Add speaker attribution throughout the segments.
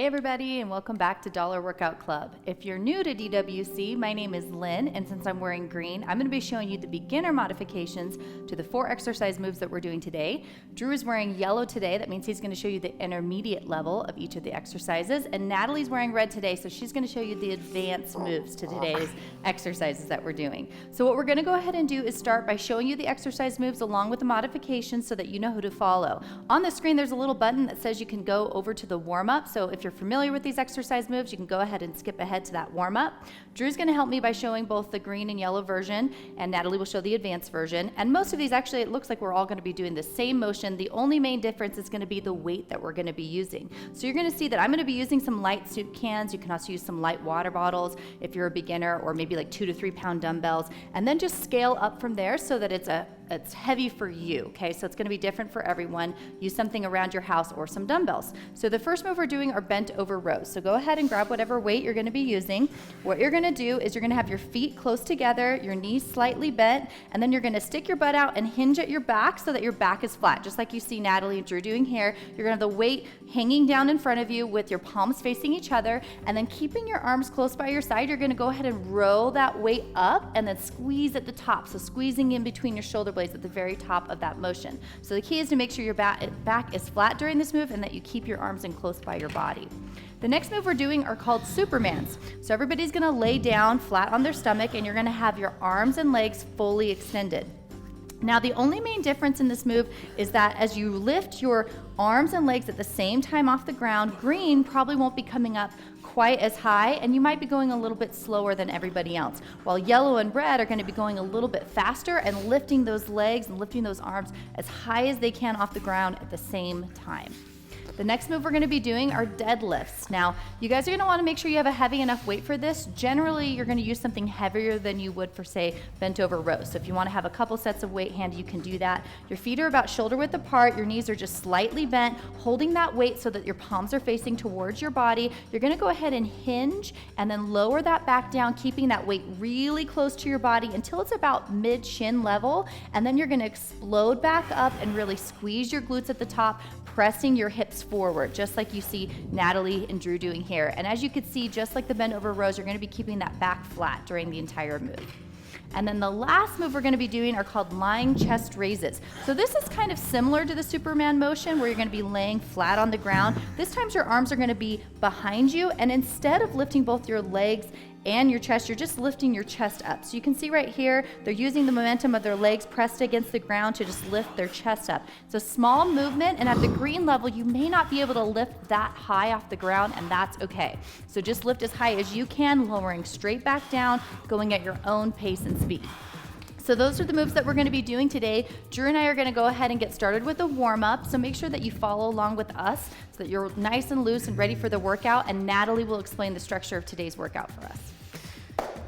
Speaker 1: everybody, and welcome back to Dollar Workout Club. If you're new to DWC, my name is Lynn, and since I'm wearing green, I'm going to be showing you the beginner modifications to the 4 exercise moves that we're doing today. Drew is wearing yellow today. That means he's going to show you the intermediate level of each of the exercises, and Natalie's wearing red today, so she's going to show you the advanced moves to today's exercises that we're doing. So what we're going to go ahead and do is start by showing you the exercise moves along with the modifications so that you know who to follow. On the screen, there's a little button that says you can go over to the warm-up. So if you're familiar with these exercise moves, you can go ahead and skip ahead to that warm-up. Drew's going to help me by showing both the green and yellow version, and Natalie will show the advanced version. And most of these, actually, it looks like we're all going to be doing the same motion. The only main difference is going to be the weight that we're going to be using. So you're going to see that I'm going to be using some light soup cans. You can also use some light water bottles if you're a beginner, or maybe like 2 to 3 pound dumbbells, and then just scale up from there so that it's heavy for you, okay? So it's gonna be different for everyone. Use something around your house or some dumbbells. So the first move we're doing are bent over rows. So go ahead and grab whatever weight you're gonna be using. What you're gonna do is you're gonna have your feet close together, your knees slightly bent, and then you're gonna stick your butt out and hinge at your back so that your back is flat, just like you see Natalie and Drew doing here. You're gonna have the weight hanging down in front of you with your palms facing each other, and then keeping your arms close by your side, you're gonna go ahead and roll that weight up and then squeeze at the top. So squeezing in between your shoulder blades at the very top of that motion. So the key is to make sure your back is flat during this move and that you keep your arms in close by your body. The next move we're doing are called Supermans. So everybody's gonna lay down flat on their stomach, and you're gonna have your arms and legs fully extended. Now, the only main difference in this move is that as you lift your arms and legs at the same time off the ground, green probably won't be coming up quite as high, and you might be going a little bit slower than everybody else, while yellow and red are going to be going a little bit faster and lifting those legs and lifting those arms as high as they can off the ground at the same time. The next move we're going to be doing are deadlifts. Now, you guys are going to want to make sure you have a heavy enough weight for this. Generally, you're going to use something heavier than you would for, say, bent over rows. So if you want to have a couple sets of weight handy, you can do that. Your feet are about shoulder width apart. Your knees are just slightly bent, holding that weight so that your palms are facing towards your body. You're going to go ahead and hinge and then lower that back down, keeping that weight really close to your body until it's about mid-shin level. And then you're going to explode back up and really squeeze your glutes at the top, pressing your hips forward, just like you see Natalie and Drew doing here. And as you can see, just like the bent over rows, you're going to be keeping that back flat during the entire move. And then the last move we're going to be doing are called lying chest raises. So this is kind of similar to the Superman motion, where you're going to be laying flat on the ground. This time your arms are going to be behind you, and instead of lifting both your legs and your chest, you're just lifting your chest up. So you can see right here, they're using the momentum of their legs pressed against the ground to just lift their chest up. It's a small movement, and at the green level, you may not be able to lift that high off the ground, and that's okay. So just lift as high as you can, lowering straight back down, going at your own pace and speed. So those are the moves that we're going to be doing today. Drew and I are going to go ahead and get started with the warm-up, so make sure that you follow along with us so that you're nice and loose and ready for the workout, and Natalie will explain the structure of today's workout for us.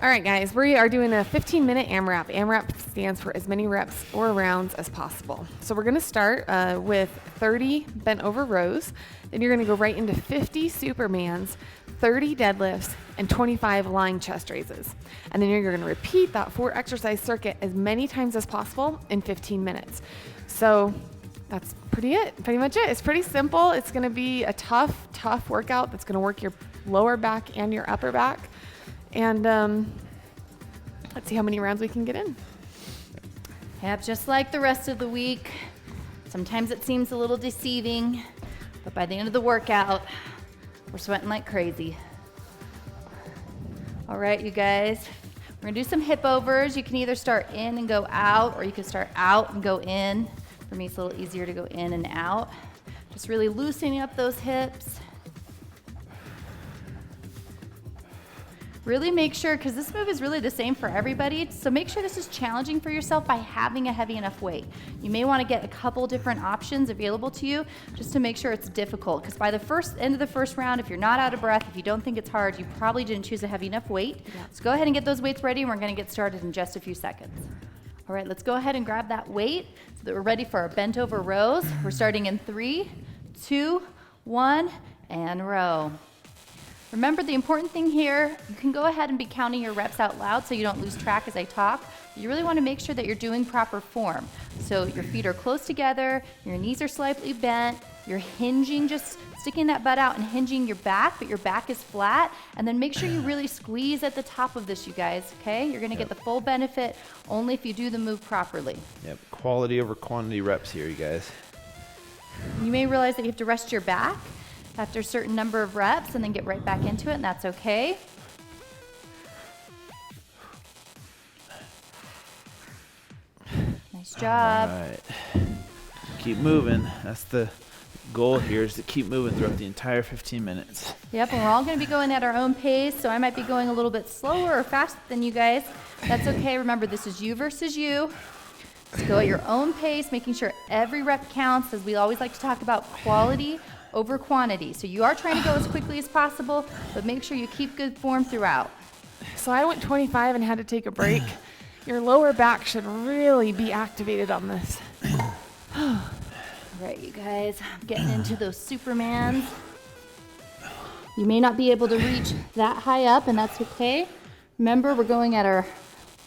Speaker 2: All right, guys, we are doing a 15-minute AMRAP. AMRAP stands for as many reps or rounds as possible. So we're going to start with 30 bent over rows. Then you're going to go right into 50 Supermans, 30 deadlifts, and 25 lying chest raises. And then you're going to repeat that 4 exercise circuit as many times as possible in 15 minutes. So that's pretty much it. It's pretty simple. It's going to be a tough workout that's going to work your lower back and your upper back. And let's see how many rounds we can get in.
Speaker 1: Yep, just like the rest of the week, sometimes it seems a little deceiving, but by the end of the workout, we're sweating like crazy. All right, you guys, we're gonna do some hip overs. You can either start in and go out, or you can start out and go in. For me, it's a little easier to go in and out. Just really loosening up those hips. Really make sure, because this move is really the same for everybody, so make sure this is challenging for yourself by having a heavy enough weight. You may want to get a couple different options available to you just to make sure it's difficult, because by the end of the first round, if you're not out of breath, if you don't think it's hard, you probably didn't choose a heavy enough weight. Yeah. So go ahead and get those weights ready, and we're going to get started in just a few seconds. All right, let's go ahead and grab that weight so that we're ready for our bent over rows. We're starting in 3, 2, 1, and row. Remember, the important thing here, you can go ahead and be counting your reps out loud so you don't lose track as I talk. You really want to make sure that you're doing proper form. So your feet are close together, your knees are slightly bent, You're hinging, just sticking that butt out and hinging your back, but your back is flat. And then make sure you really squeeze at the top of this, you guys, okay? You're gonna get the full benefit only if you do the move properly.
Speaker 3: Yep, quality over quantity reps here, you guys.
Speaker 1: You may realize that you have to rest your back after a certain number of reps and then get right back into it, and that's okay. Nice job.
Speaker 3: All right. Keep moving. That's the goal here, is to keep moving throughout the entire 15 minutes.
Speaker 1: Yep, and we're all going to be going at our own pace, so I might be going a little bit slower or faster than you guys. That's okay. Remember, this is you versus you. So go at your own pace, making sure every rep counts, as we always like to talk about quality over quantity. So you are trying to go as quickly as possible, but make sure you keep good form throughout.
Speaker 2: So I went 25 and had to take a break. Your lower back should really be activated on this.
Speaker 1: All right, you guys, I'm getting into those Supermans. You may not be able to reach that high up, and that's okay. Remember, we're going at our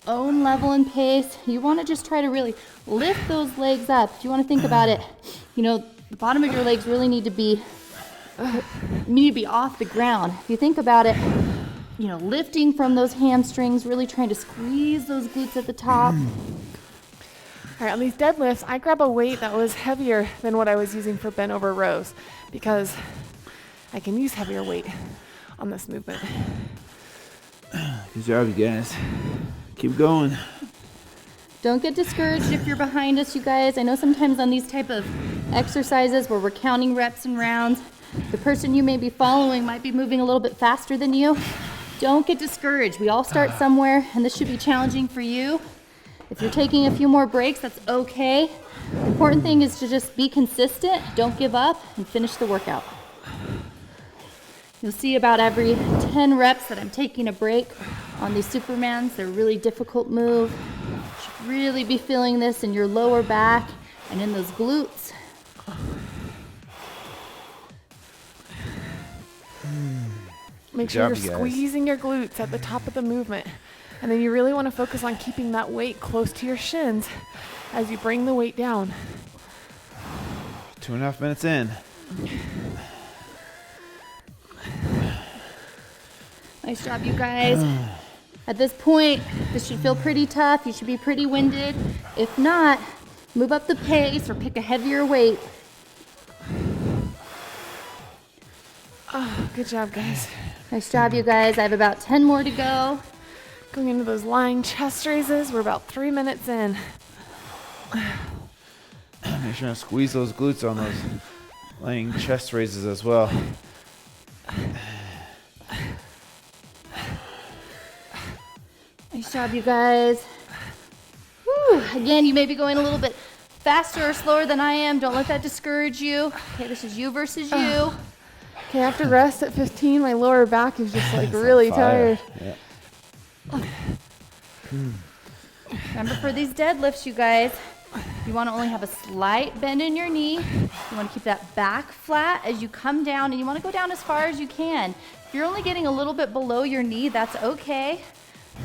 Speaker 1: own level and pace. You want to just try to really lift those legs up. If you want to think about it, you know, the bottom of your legs really need to be off the ground. If you think about it, you know, lifting from those hamstrings, really trying to squeeze those glutes at the top.
Speaker 2: All right, on these deadlifts, I grab a weight that was heavier than what I was using for bent over rows because I can use heavier weight on this movement.
Speaker 3: Good job, you guys. Keep going.
Speaker 1: Don't get discouraged if you're behind us, you guys. I know sometimes on these type of exercises where we're counting reps and rounds, the person you may be following might be moving a little bit faster than you. Don't get discouraged. We all start somewhere, and this should be challenging for you. If you're taking a few more breaks, that's okay. The important thing is to just be consistent, don't give up, and finish the workout. You'll see about every 10 reps that I'm taking a break on these Supermans. They're a really difficult move. You should really be feeling this in your lower back and in those glutes.
Speaker 2: Make sure you're squeezing your glutes at the top of the movement. And then you really want to focus on keeping that weight close to your shins as you bring the weight down.
Speaker 3: 2.5 minutes in.
Speaker 1: Nice job, you guys. At this point, this should feel pretty tough. You should be pretty winded. If not, move up the pace or pick a heavier weight.
Speaker 2: Oh, good job, guys.
Speaker 1: Nice job, you guys. I have about 10 more to go.
Speaker 2: Going into those lying chest raises. We're about 3 minutes in.
Speaker 3: Make sure to squeeze those glutes on those laying chest raises as well.
Speaker 1: Nice job, you guys. Woo. Again, you may be going a little bit faster or slower than I am. Don't let that discourage you. Okay, this is you versus you.
Speaker 2: Okay, after rest at 15, my lower back is just like really tired.
Speaker 3: Yeah.
Speaker 1: Remember, for these deadlifts, you guys, you want to only have a slight bend in your knee. You want to keep that back flat as you come down, and you want to go down as far as you can. If you're only getting a little bit below your knee, that's okay.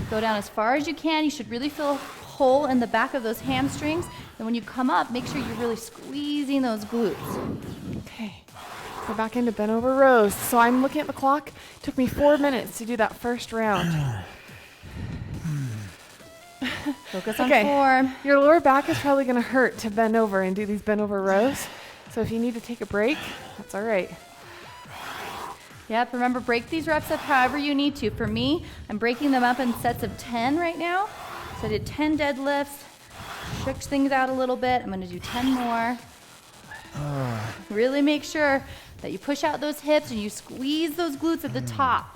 Speaker 1: Go down as far as you can. You should really feel a hole in the back of those hamstrings. And when you come up, make sure you're really squeezing those glutes.
Speaker 2: Okay, we're back into bent over rows. So I'm looking at the clock. It took me 4 minutes to do that first round.
Speaker 1: Focus on form.
Speaker 2: Your lower back is probably going to hurt to bend over and do these bent over rows. So if you need to take a break, that's all right.
Speaker 1: Yep, remember, break these reps up however you need to. For me, I'm breaking them up in sets of 10 right now. So I did 10 deadlifts, shook things out a little bit. I'm going to do 10 more. Really make sure that you push out those hips and you squeeze those glutes at the top.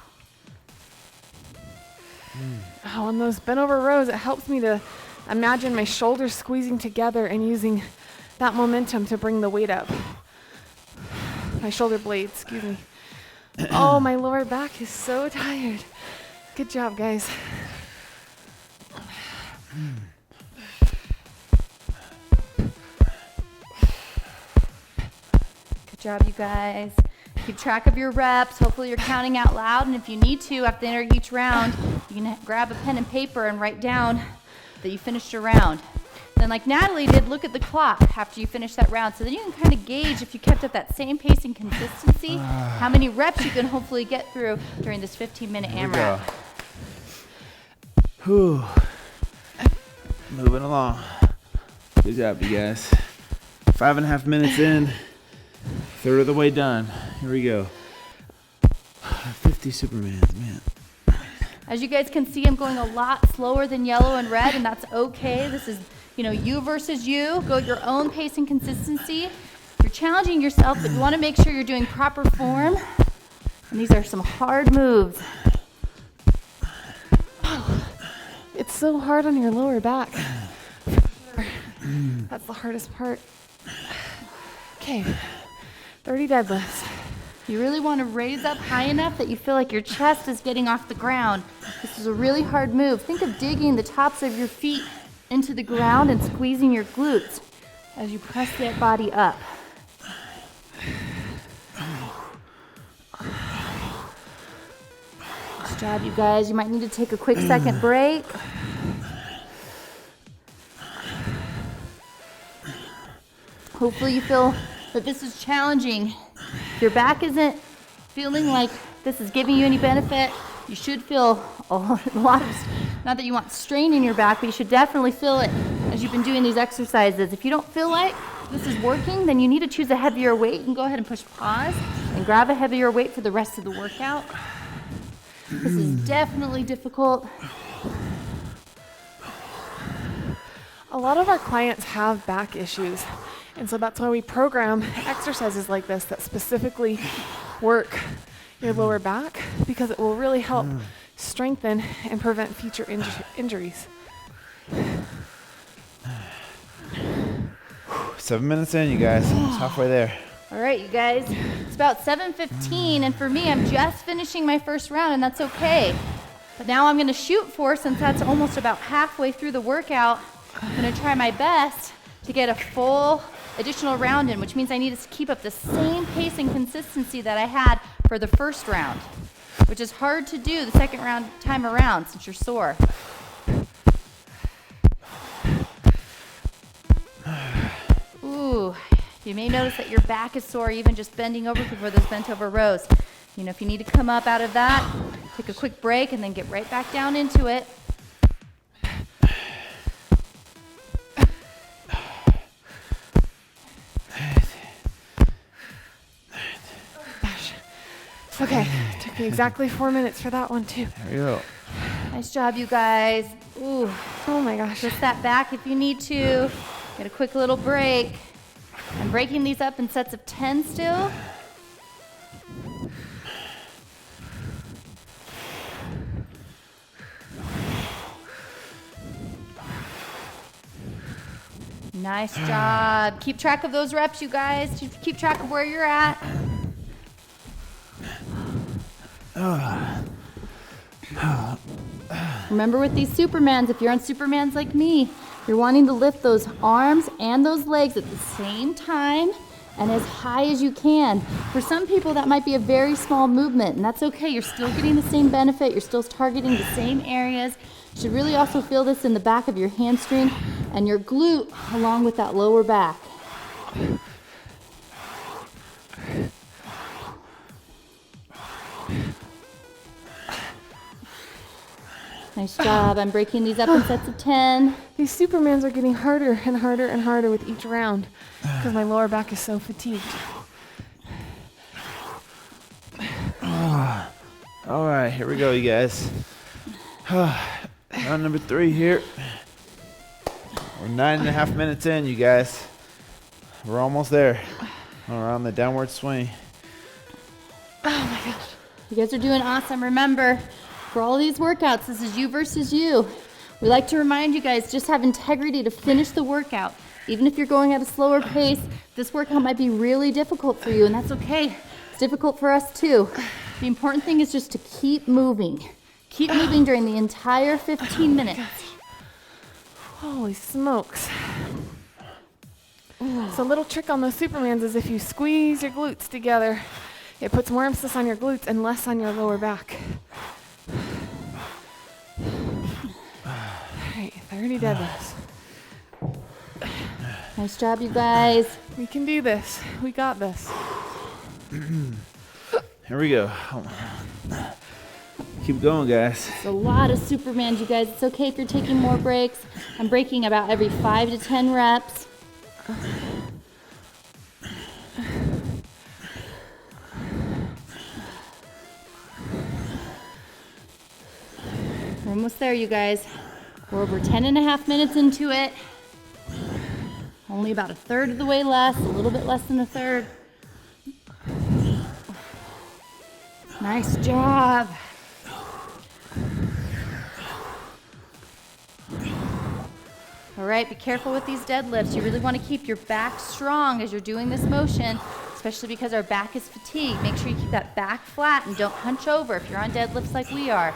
Speaker 2: Oh, on those bent over rows, it helps me to imagine my shoulders squeezing together and using that momentum to bring the weight up. My shoulder blades, excuse me. Oh, my lower back is so tired. Good job, guys.
Speaker 1: Good job, you guys. Keep track of your reps. Hopefully you're counting out loud, and if you need to, after the end of each round, you can grab a pen and paper and write down that you finished your round. Then like Natalie did, look at the clock after you finish that round. So then you can kind of gauge if you kept up that same pace and consistency, how many reps you can hopefully get through during this 15-minute AMRAP.
Speaker 3: Whew. Moving along. Good job, you guys. 5.5 minutes in, third of the way done. Here we go. 50 Supermans, man.
Speaker 1: As you guys can see, I'm going a lot slower than yellow and red, and that's okay. This is, you versus you. Go at your own pace and consistency. You're challenging yourself, but you want to make sure you're doing proper form. And these are some hard moves.
Speaker 2: Oh, it's so hard on your lower back. That's the hardest part. Okay, 30 deadlifts.
Speaker 1: You really want to raise up high enough that you feel like your chest is getting off the ground. This is a really hard move. Think of digging the tops of your feet into the ground and squeezing your glutes as you press that body up. Good job, you guys. You might need to take a quick second break. Hopefully you feel that this is challenging. If your back isn't feeling like this is giving you any benefit, you should feel a lot of, not that you want strain in your back, but you should definitely feel it as you've been doing these exercises. If you don't feel like this is working, then you need to choose a heavier weight. You can go ahead and push pause and grab a heavier weight for the rest of the workout. This is definitely difficult.
Speaker 2: A lot of our clients have back issues, and so that's why we program exercises like this that specifically work your lower back, because it will really help strengthen and prevent future injuries.
Speaker 3: 7 minutes in, you guys. It's halfway there.
Speaker 1: All right, you guys. It's about 7:15, and for me, I'm just finishing my first round, and that's okay. But now I'm going to shoot for, since that's almost about halfway through the workout, I'm going to try my best to get a full additional round in, which means I need to keep up the same pace and consistency that I had for the first round, which is hard to do the second time around since you're sore. Ooh, you may notice that your back is sore even just bending over before those bent over rows. If you need to come up out of that, take a quick break and then get right back down into it.
Speaker 2: Okay, took me exactly 4 minutes for that one too.
Speaker 3: There we go.
Speaker 1: Nice job, you guys. Ooh,
Speaker 2: Oh my gosh.
Speaker 1: twist that back if you need to. Get a quick little break. I'm breaking these up in sets of 10 still. Nice job. Keep track of those reps, you guys. Keep track of where you're at. Remember with these Supermans, if you're on Supermans like me, you're wanting to lift those arms and those legs at the same time and as high as you can. For some people, that might be a very small movement, and that's okay. You're still getting the same benefit. You're still targeting the same areas. You should really also feel this in the back of your hamstring and your glute along with that lower back. Nice job. I'm breaking these up in sets of 10.
Speaker 2: These Supermans are getting harder and harder and harder with each round because my lower back is so fatigued.
Speaker 3: All right, here we go, you guys. Round number 3 here. We're 9.5 minutes in, you guys. We're almost there. Around the downward swing.
Speaker 2: Oh my gosh.
Speaker 1: You guys are doing awesome. Remember, for all these workouts, this is you versus you. We like to remind you guys, just have integrity to finish the workout. Even if you're going at a slower pace, this workout might be really difficult for you, and that's okay. It's difficult for us too. The important thing is just to keep moving. Keep moving during the entire 15 minutes.
Speaker 2: Holy smokes. So a little trick on those Supermans is if you squeeze your glutes together, it puts more emphasis on your glutes and less on your lower back. All right, 30 deadlifts.
Speaker 1: Nice job, you guys.
Speaker 2: We can do this. We got this.
Speaker 3: Here we go. Keep going, guys.
Speaker 1: It's a lot of Supermans, you guys. It's okay if you're taking more breaks. I'm breaking about every 5 to 10 reps. We're almost there, you guys. We're over 10 and a half minutes into it. Only about a third of the way left, a little bit less than a third. Nice job. All right, be careful with these deadlifts. You really want to keep your back strong as you're doing this motion, especially because our back is fatigued. Make sure you keep that back flat and don't hunch over if you're on deadlifts like we are.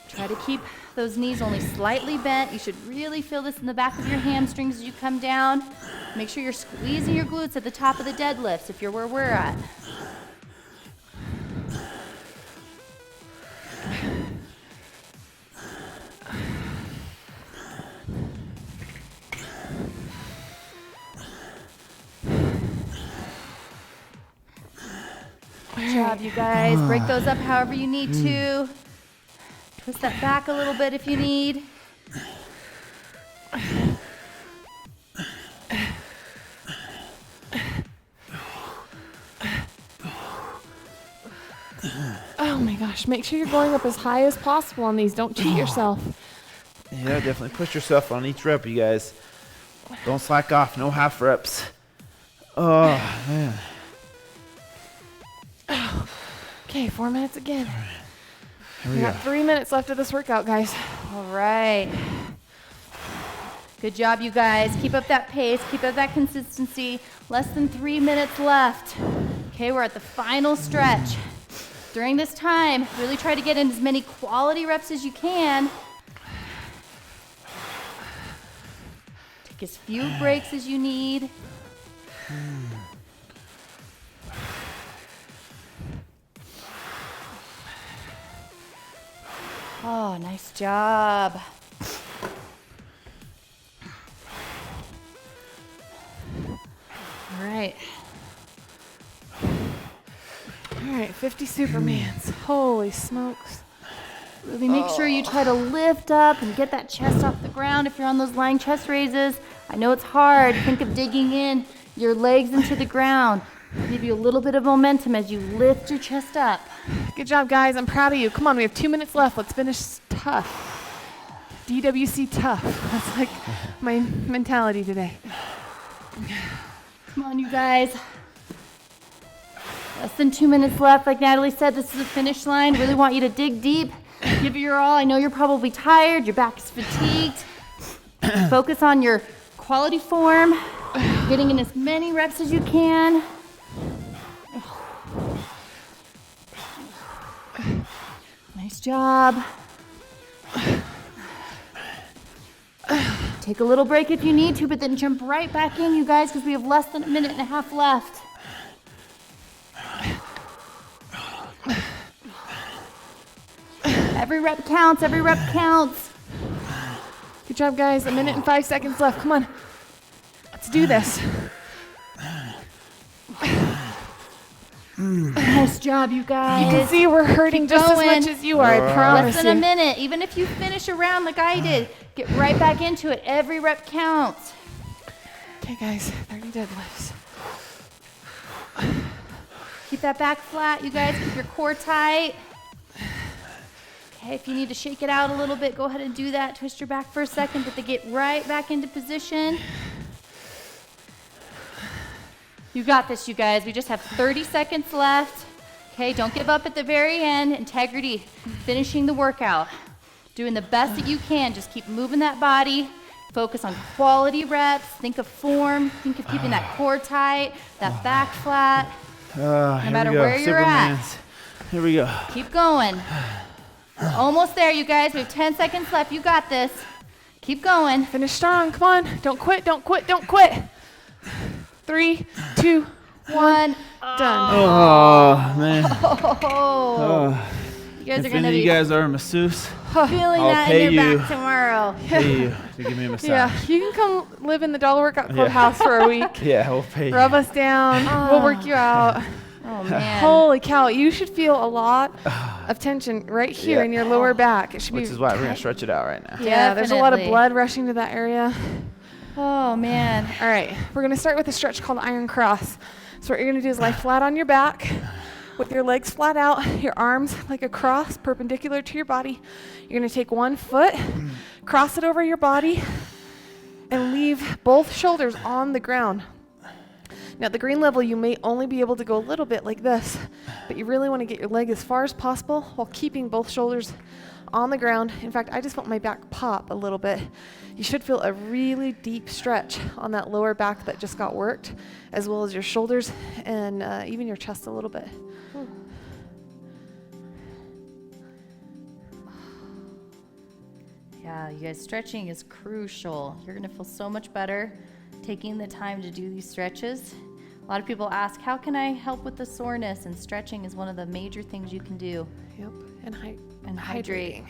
Speaker 1: Try to keep those knees only slightly bent. You should really feel this in the back of your hamstrings as you come down. Make sure you're squeezing your glutes at the top of the deadlifts if you're where we're at. Good job, you guys. Break those up however you need to. Twist that back a little bit if you need.
Speaker 2: Oh my gosh, make sure you're going up as high as possible on these. Don't cheat yourself.
Speaker 3: Yeah, definitely push yourself on each rep, you guys. Don't slack off. No half reps. Oh, man.
Speaker 2: Okay, 4 minutes again.
Speaker 3: Here
Speaker 2: We
Speaker 3: we go.
Speaker 2: got 3 minutes left of this workout, guys.
Speaker 1: All right. Good job, you guys. Keep up that pace. Keep up that consistency. Less than 3 minutes left. Okay, we're at the final stretch. During this time, really try to get in as many quality reps as you can. Take as few breaks as you need. Oh, nice job. All right.
Speaker 2: All right, 50 Supermans. Holy smokes.
Speaker 1: Really make sure you try to lift up and get that chest off the ground if you're on those lying chest raises. I know it's hard. Think of digging in your legs into the ground. Give you a little bit of momentum as you lift your chest up.
Speaker 2: Good job, guys. I'm proud of you. Come on, we have 2 minutes left. Let's finish tough. DWC tough. That's like my mentality today.
Speaker 1: Come on, you guys. Less than 2 minutes left. Like Natalie said, this is the finish line. Really want you to dig deep. Give it your all. I know you're probably tired. Your back is fatigued. Focus on your quality form. Getting in as many reps as you can. Nice job. Take a little break if you need to, but then jump right back in, you guys, because we have less than a minute and a half left. Every rep counts, every rep counts.
Speaker 2: Good job, guys. 1 minute and 5 seconds left. Come on. Let's do this.
Speaker 1: Nice job, you guys.
Speaker 2: You can see we're hurting just as much as you are, I promise
Speaker 1: Less than a
Speaker 2: you.
Speaker 1: minute. Even if you finish a round like I did, get right back into it. Every rep counts.
Speaker 2: Okay, guys, 30 deadlifts.
Speaker 1: Keep that back flat, you guys. Keep your core tight. Okay, if you need to shake it out a little bit, go ahead and do that. Twist your back for a second, but then get right back into position. You got this, you guys. We just have 30 seconds left. Okay, don't give up at the very end. Integrity, finishing the workout. Doing the best that you can. Just keep moving that body. Focus on quality reps. Think of form. Think of keeping that core tight, that back flat. No matter where you're at.
Speaker 3: Here we go.
Speaker 1: Keep going. We're almost there, you guys. We have 10 seconds left. You got this. Keep going.
Speaker 2: Finish strong. Come on. Don't quit. Don't quit. Don't quit. 3, 2, 1. Done.
Speaker 3: Oh, man.
Speaker 1: Oh. guys are
Speaker 3: if
Speaker 1: going to
Speaker 3: any of
Speaker 1: be
Speaker 3: you guys are a masseuse,
Speaker 1: feeling
Speaker 3: I'll
Speaker 1: that
Speaker 3: pay
Speaker 1: in your
Speaker 3: you.
Speaker 1: back tomorrow.
Speaker 3: pay you to give me a massage.
Speaker 2: Yeah, you can come live in the Dollar Workout Club house for a week.
Speaker 3: Yeah, we'll pay
Speaker 2: Rub
Speaker 3: you.
Speaker 2: us down. We'll work you out.
Speaker 1: Oh, man.
Speaker 2: Holy cow, you should feel a lot of tension right here
Speaker 3: Yeah.
Speaker 2: in your lower back. It should
Speaker 3: Which
Speaker 2: be
Speaker 3: is why we're going to stretch it out right now.
Speaker 2: Yeah, there's a lot of
Speaker 1: Definitely.
Speaker 2: blood rushing to that area.
Speaker 1: Oh, man.
Speaker 2: All right, we're going to start with a stretch called Iron Cross. So what you're going to do is lie flat on your back with your legs flat out, your arms like a cross perpendicular to your body. You're going to take one foot, cross it over your body, and leave both shoulders on the ground. Now at the green level, you may only be able to go a little bit like this, but you really want to get your leg as far as possible while keeping both shoulders on the ground. In fact, I just felt my back pop a little bit. You should feel a really deep stretch on that lower back that just got worked, as well as your shoulders and even your chest a little bit.
Speaker 1: Yeah, you guys, stretching is crucial. You're going to feel so much better taking the time to do these stretches. A lot of people ask, how can I help with the soreness? And stretching is one of the major things you can do.
Speaker 2: Yep,
Speaker 1: And hydrate.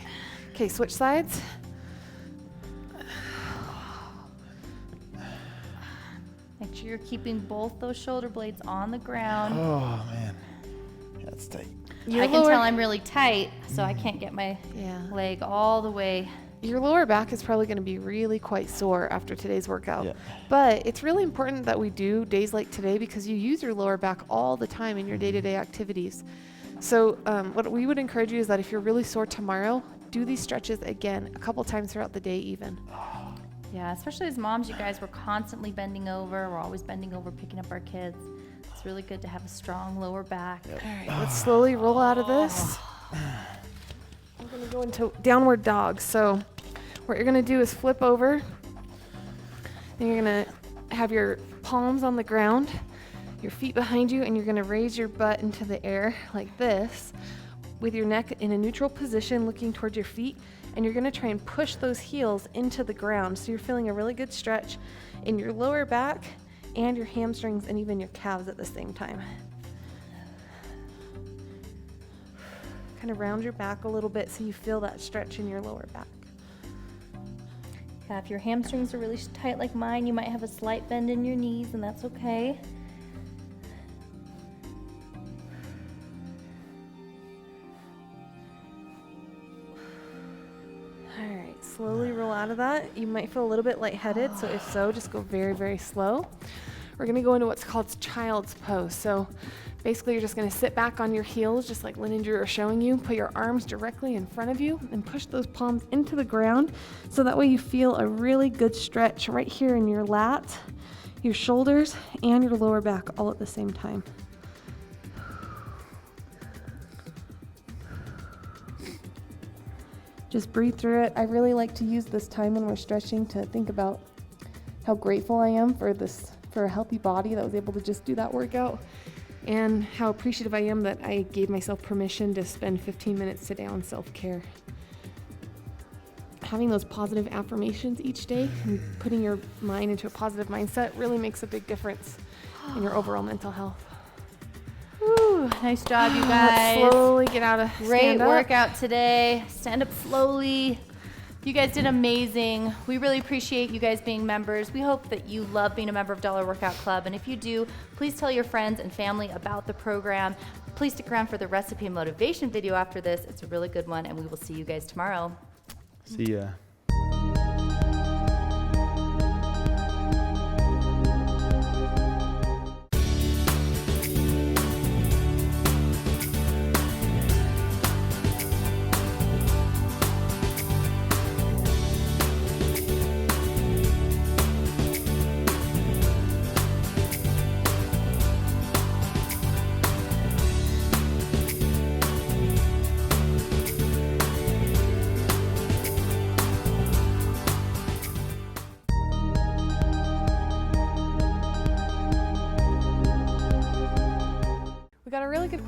Speaker 2: Okay, switch sides.
Speaker 1: Make sure you're keeping both those shoulder blades on the ground.
Speaker 3: Oh, man. That's tight.
Speaker 2: Your
Speaker 1: I can
Speaker 2: lower-
Speaker 1: tell I'm really tight, so I can't get my
Speaker 2: Yeah.
Speaker 1: leg all the way.
Speaker 2: Your lower back is probably going to be really quite sore after today's workout.
Speaker 3: Yeah.
Speaker 2: But it's really important that we do days like today because you use your lower back all the time in your day-to-day activities. So what we would encourage you is that if you're really sore tomorrow, do these stretches again a couple times throughout the day even.
Speaker 1: Yeah, especially as moms, you guys, we're constantly bending over. We're always bending over, picking up our kids. It's really good to have a strong lower back.
Speaker 2: All right, let's slowly roll out of this. We're going to go into downward dog. So what you're going to do is flip over. Then you're going to have your palms on the ground, your feet behind you, and you're going to raise your butt into the air like this with your neck in a neutral position looking towards your feet. And you're going to try and push those heels into the ground. So you're feeling a really good stretch in your lower back and your hamstrings and even your calves at the same time. Kind of round your back a little bit so you feel that stretch in your lower back.
Speaker 1: Yeah, if your hamstrings are really tight like mine, you might have a slight bend in your knees, and that's okay.
Speaker 2: All right, slowly roll out of that. You might feel a little bit lightheaded, so if so, just go very, very slow. We're gonna go into what's called child's pose. So basically you're just gonna sit back on your heels, just like Lynn and Drew are showing you. Put your arms directly in front of you and push those palms into the ground. So that way you feel a really good stretch right here in your lats, your shoulders, and your lower back all at the same time. Just breathe through it. I really like to use this time when we're stretching to think about how grateful I am for a healthy body that was able to just do that workout, and how appreciative I am that I gave myself permission to spend 15 minutes today on self-care. Having those positive affirmations each day and putting your mind into a positive mindset really makes a big difference in your overall mental health.
Speaker 1: Woo, nice job, you
Speaker 2: Let's
Speaker 1: guys.
Speaker 2: slowly get out of
Speaker 1: Great
Speaker 2: stand up.
Speaker 1: workout today. Stand up slowly. You guys did amazing. We really appreciate you guys being members. We hope that you love being a member of Dollar Workout Club. And if you do, please tell your friends and family about the program. Please stick around for the recipe and motivation video after this. It's a really good one, and we will see you guys tomorrow.
Speaker 3: See ya.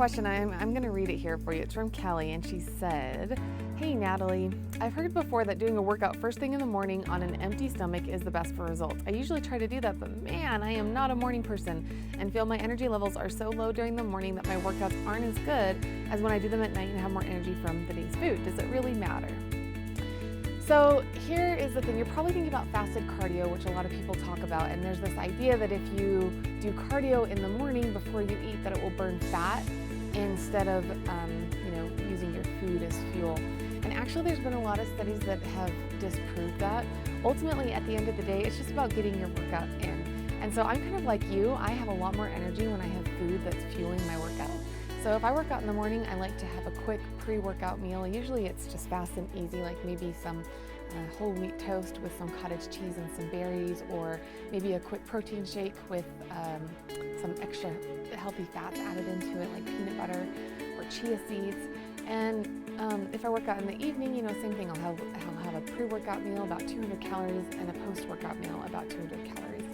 Speaker 2: question. I'm going to read it here for you. It's from Kelly, and she said, "Hey Natalie, I've heard before that doing a workout first thing in the morning on an empty stomach is the best for results. I usually try to do that, but man, I am not a morning person and feel my energy levels are so low during the morning that my workouts aren't as good as when I do them at night and have more energy from the day's food. Does it really matter?" So here is the thing. You're probably thinking about fasted cardio, which a lot of people talk about, and there's this idea that if you do cardio in the morning before you eat, that it will burn fat instead of using your food as fuel. And actually there's been a lot of studies that have disproved that. Ultimately, at the end of the day, it's just about getting your workout in. And so I'm kind of like you. I have a lot more energy when I have food that's fueling my workout. So if I work out in the morning, I like to have a quick pre-workout meal. Usually it's just fast and easy, like maybe some whole wheat toast with some cottage cheese and some berries, or maybe a quick protein shake with some extra healthy fats added into it, like peanut butter or chia seeds. And if I work out in the evening, same thing. I'll have a pre-workout meal, about 200 calories, and a post-workout meal, about 200 calories.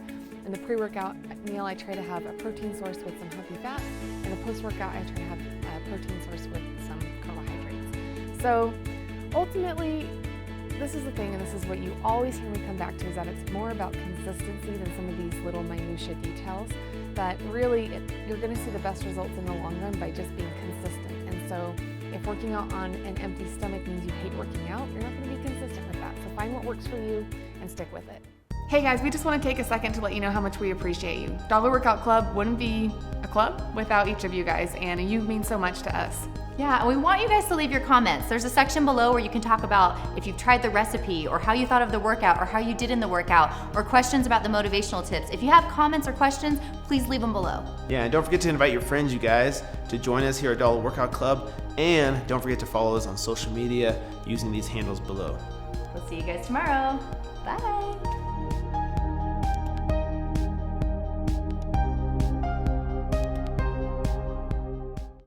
Speaker 2: In the pre-workout meal, I try to have a protein source with some healthy fat, and the post-workout, I try to have a protein source with some carbohydrates. So ultimately, this is the thing, and this is what you always hear me come back to, is that it's more about consistency than some of these little minutia details. But really, you're going to see the best results in the long run by just being consistent. And so if working out on an empty stomach means you hate working out, you're not going to be consistent with that. So find what works for you and stick with it. Hey guys, we just want to take a second to let you know how much we appreciate you. Dollar Workout Club wouldn't be a club without each of you guys, and you mean so much to us.
Speaker 1: Yeah, and we want you guys to leave your comments. There's a section below where you can talk about if you've tried the recipe, or how you thought of the workout, or how you did in the workout, or questions about the motivational tips. If you have comments or questions, please leave them below.
Speaker 3: Yeah, and don't forget to invite your friends, you guys, to join us here at Dollar Workout Club. And don't forget to follow us on social media using these handles below.
Speaker 1: We'll see you guys tomorrow. Bye.